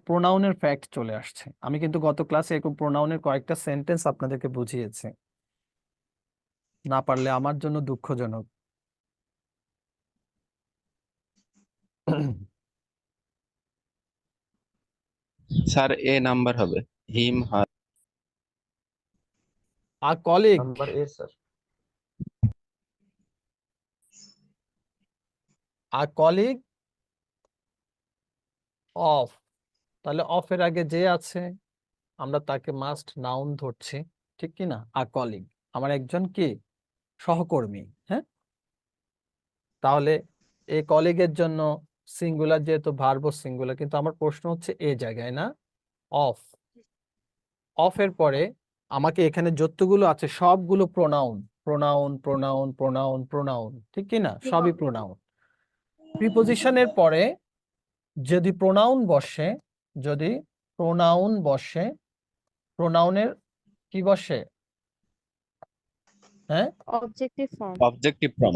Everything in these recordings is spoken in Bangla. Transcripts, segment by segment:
প্রোনাউনের ফ্যাক্ট চলে আসছে। আমি কিন্তু গত ক্লাসে এরকম প্রোনাউনের কয়েকটা সেন্টেন্স আপনাদেরকে বুঝিয়েছি, না পারলে আমার জন্য দুঃখজনক। স্যার এ নাম্বার হবে, him her. A colleague, number a sir. A colleague of, তাহলে অফের আগে যে আছে আমরা তাকে মাস্ট নাউন ধরছি, ঠিক কি না? আ কলিগ আমার একজন কি সহকর্মী। হ্যাঁ, তাহলে এই কলিগের জন্য সিঙ্গুলার, যেহেতু ভার্ব সিঙ্গুলার, কিন্তু আমার প্রশ্ন হচ্ছে এই জায়গায় না, অফ। অফের পরে আমাকে এখানে যতগুলো আছে সবগুলো pronoun, pronoun pronoun pronoun pronoun, ঠিক কি না? সবই প্রোনাউন। প্রিপোজিশনের পরে যদি প্রোনাউন বসে, যদি প্রোনাউন বসে, প্রোনাউনের কি বসে? হ্যাঁ, objective form. Objective form.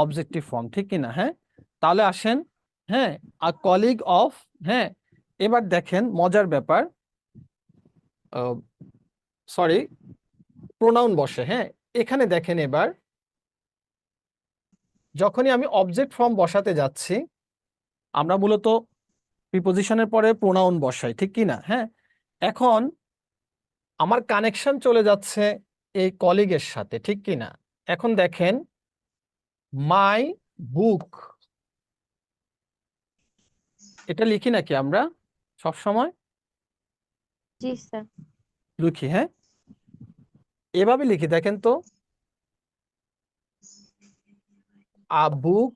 Objective form, ঠিক কি না? হ্যাঁ, তাহলে আসেন, হ্যাঁ, আ কলিগ অফ। হ্যাঁ, এবার দেখেন মজার ব্যাপার, সরি, প্রোনাউন বসে। হ্যাঁ, এখানে দেখেন এবার যখনই আমি অবজেক্ট ফর্ম বসাতে যাচ্ছি, আমরা মূলত প্রিপোজিশনের পরে প্রোনাউন বসাই, ঠিক কি না? হ্যাঁ, এখন আমার কানেকশন চলে যাচ্ছে এই কলিগের সাথে, ঠিক কি না? এখন দেখেন মাই বুক, এটা লিখি নাকি আমরা সব সময়? জি স্যার। লিখি, হ্যাঁ, এভাবে লিখি, দেখেন তো, আ বুক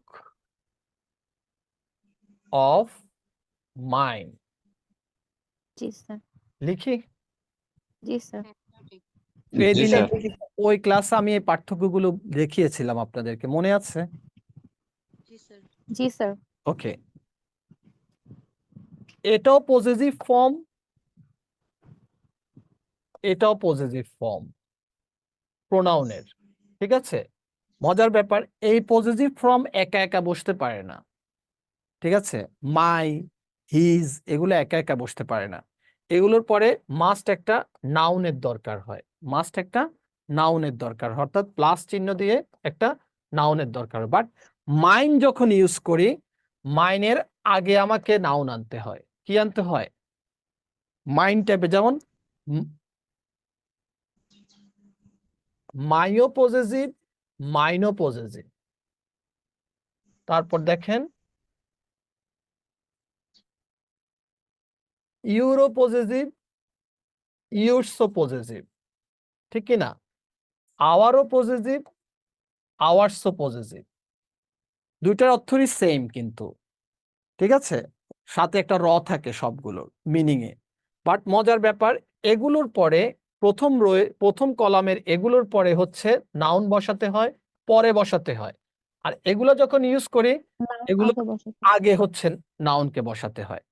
অফ মাইন, জি স্যার। লিখি। জি স্যার। এই জি দিনে স্যার। ওই ক্লাসে আমি এই পার্থক্যগুলো দেখিয়েছিলাম আপনাদেরকে, মনে আছে? জি স্যার। ওকে, এটাও পজেসিভ ফর্ম, এটাও পজেসিভ ফর্ম প্রোনাউনের, ঠিক আছে? মজার ব্যাপার, এই পজেসিভ ফর্ম একা একা বসতে পারে না, ঠিক আছে? মাই, হিজ, এগুলো একা একা বসতে পারে না, এগুলোর পরে মাস্ট একটা নাউনের দরকার হয়, মাস্ট একটা নাউনের দরকার, অর্থাৎ প্লাস চিহ্ন দিয়ে একটা নাউনের দরকার। বাট মাইন যখন ইউজ করি, মাইনের আগে আমাকে নাউন আনতে হয়। কি আনতে হয়? মাইন টাইপে, যেমন মাইও পজেসিভ, মাইনও পজেসিভ। তারপর দেখেন ইউরো পজেসিভ, ইউরসো পজেসিভ, ঠিক কি না? আওয়ারও পজেসিভ, আওয়ারসও পজেসিভ, দুইটার অর্থই সেম কিন্তু, ঠিক আছে? সাথে একটা র থাকে সবগুলোর মিনিং এ। বাট মজার ব্যাপার, এগুলোর পরে প্রথম রোয়ে, প্রথম কলামের এগুলোর পরে হচ্ছে নাউন বসাতে হয়, পরে বসাতে হয়। আর এগুলো যখন ইউজ করি, এগুলো আগে বসে। আগে হচ্ছে নাউনকে বসাতে হয়।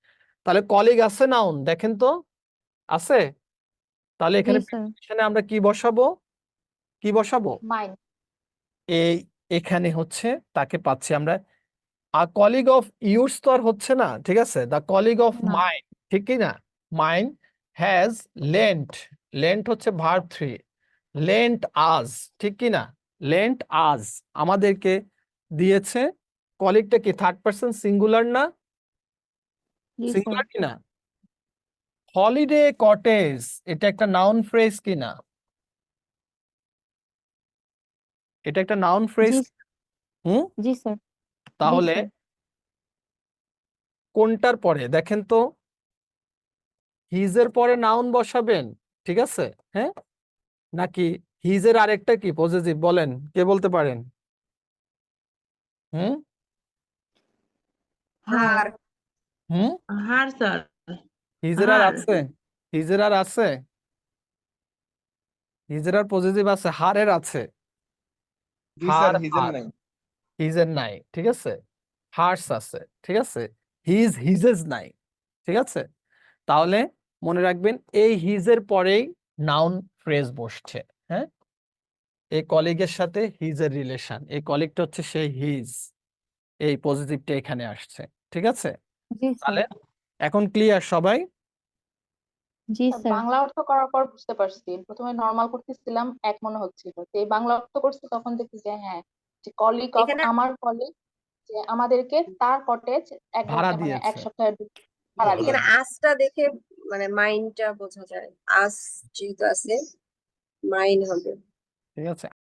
তাহলে কলিগ আছে নাউন, দেখেন তো আছে? তাহলে জি এখানে স্যার। প্রিপোজিশনে আমরা কি বসাবো? কি বসাবো? মাইন। এই এখানে হচ্ছে তাকে পাচ্ছি আমরা, আ কলিগ অফ ইউরস তো আর হচ্ছে না, ঠিক আছে? দ্য কলিগ অফ না। মাইন, ঠিক কি না? মাইন হ্যাজ লেন্ট, লেন্ট হচ্ছে ভার্ব 3, লেন্ট আজ, ঠিক কি না? লেন্ট আজ আমাদেরকে দিয়েছে। কলিগটা কি থার্ড পারসন সিঙ্গুলার না? জি স্যার। সিঙ্গুলার কি না? হলিডে কটেজ, এটা একটা নাউন ফ্রেজ কি না? এটা একটা নাউন ফ্রেজ। জি। হুম, জি স্যার। তাহলে স্যার। কোনটার পরে দেখেন তো, হিজের পরে নাউন বসাবেন, ঠিক আছে? হ্যাঁ, নাকি হিজের আরেকটা কি পজেসিভ বলেন, কে বলতে পারেন? হুম হার। হুম, হার স্যার। হিজের আর হার। আছে? হিজের আর আছে? হিজের আর পজেসিভ আছে? হারের আছে? জি স্যার, হার হিজেন আর নাই। হিজের নাই, ঠিক আছে? হার্স আছে, ঠিক আছে? হিজ, হিজেস নাই, ঠিক আছে? তাহলে মনে রাখবেন এই হিজের পরেই নাউন ফ্রেজ বসছে। হ্যাঁ, এই কলিগের সাথে হিজের রিলেশন, এই কলিগটা হচ্ছে সেই হিজ, এই পজিটিভটা এখানে আসছে, ঠিক আছে? জি তাহলে স্যার। এখন ক্লিয়ার সবাই? জি স্যার বাংলা অর্থ করার পর বুঝতে পারছি, প্রথমে নর্মাল করতেছিলাম এক মনে হচ্ছিল, তো এই বাংলা অর্থ করছি তখন দেখি যে হ্যাঁ, যে কলিগ অফ এখানে আমার কলিগ, যে আমাদেরকে তার কটেজ ভাড়া মানে এক দিয়েছে। সপ্তাহের ভাড়া এখানে দিয়েছে। আসটা দেখে মানে মাইন্ডটা বোঝা যায়, আস যেহেতু আছে মাইন্ড হবে। ঠিক আছে।